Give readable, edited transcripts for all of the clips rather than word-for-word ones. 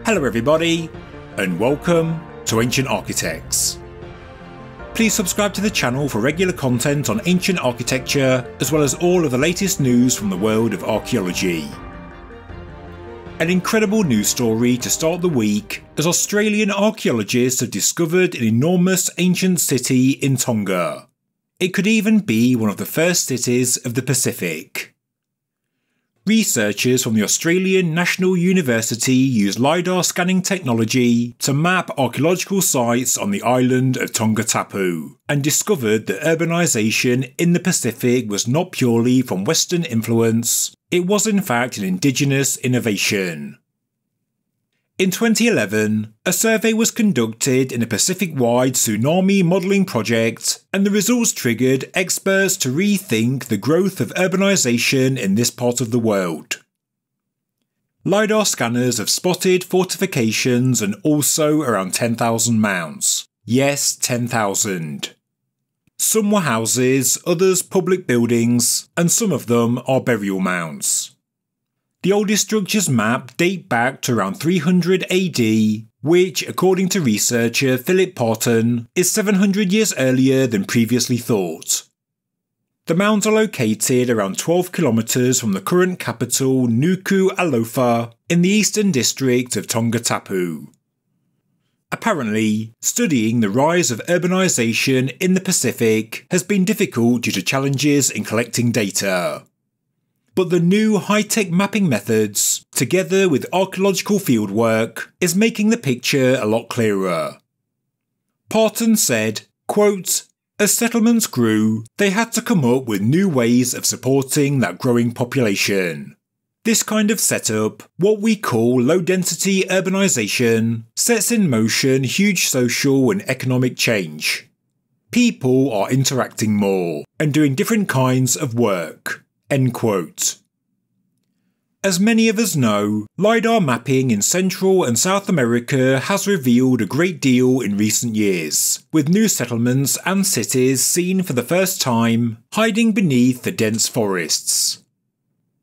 Hello everybody, and welcome to Ancient Architects. Please subscribe to the channel for regular content on ancient architecture, as well as all of the latest news from the world of archaeology. An incredible news story to start the week, as Australian archaeologists have discovered an enormous ancient city in Tonga. It could even be one of the first cities of the Pacific. Researchers from the Australian National University used LiDAR scanning technology to map archaeological sites on the island of Tongatapu and discovered that urbanisation in the Pacific was not purely from Western influence, it was in fact an indigenous innovation. In 2011, a survey was conducted in a Pacific-wide tsunami modelling project, and the results triggered experts to rethink the growth of urbanisation in this part of the world. LiDAR scanners have spotted fortifications and also around 10,000 mounds. Yes, 10,000. Some were houses, others public buildings, and some of them are burial mounds. The oldest structures mapped date back to around 300 AD, which, according to researcher Philip Parton, is 700 years earlier than previously thought. The mounds are located around 12 kilometres from the current capital Nuku'alofa in the eastern district of Tongatapu. Apparently, studying the rise of urbanisation in the Pacific has been difficult due to challenges in collecting data. But the new high-tech mapping methods, together with archaeological fieldwork, is making the picture a lot clearer. Parton said, quote, "As settlements grew, they had to come up with new ways of supporting that growing population. This kind of setup, what we call low-density urbanisation, sets in motion huge social and economic change. People are interacting more and doing different kinds of work." End quote. As many of us know, LiDAR mapping in Central and South America has revealed a great deal in recent years, with new settlements and cities seen for the first time, hiding beneath the dense forests.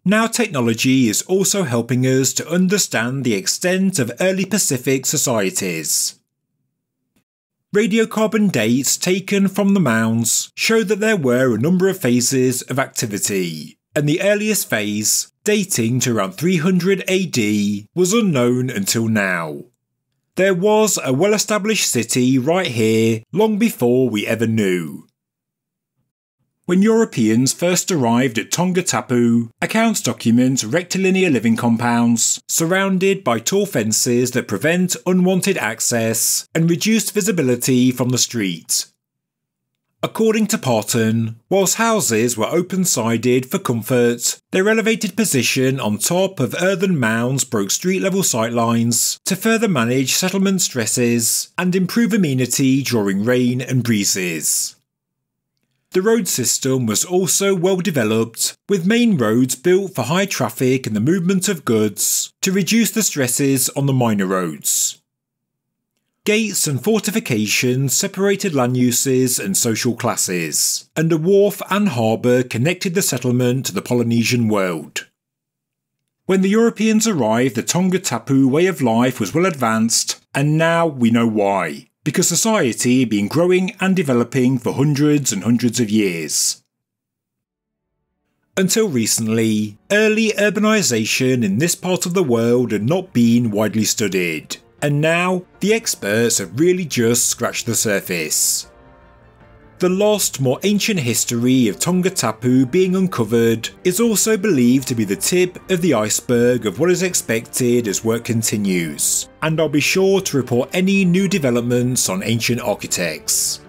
Now technology is also helping us to understand the extent of early Pacific societies. Radiocarbon dates taken from the mounds show that there were a number of phases of activity, and the earliest phase, dating to around 300 AD, was unknown until now. There was a well-established city right here long before we ever knew. When Europeans first arrived at Tongatapu, accounts document rectilinear living compounds surrounded by tall fences that prevent unwanted access and reduced visibility from the street. According to Parton, whilst houses were open-sided for comfort, their elevated position on top of earthen mounds broke street-level sightlines to further manage settlement stresses and improve amenity during rain and breezes. The road system was also well developed, with main roads built for high traffic and the movement of goods to reduce the stresses on the minor roads. Gates and fortifications separated land uses and social classes, and a wharf and harbour connected the settlement to the Polynesian world. When the Europeans arrived, the Tongatapu way of life was well advanced, and now we know why. Because society had been growing and developing for hundreds and hundreds of years. Until recently, early urbanisation in this part of the world had not been widely studied, and now the experts have really just scratched the surface. The lost, more ancient history of Tongatapu being uncovered is also believed to be the tip of the iceberg of what is expected as work continues, and I'll be sure to report any new developments on Ancient Architects.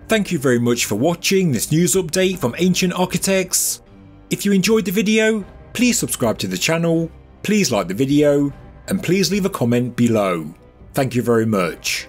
Thank you very much for watching this news update from Ancient Architects. If you enjoyed the video, please subscribe to the channel, please like the video, and please leave a comment below. Thank you very much.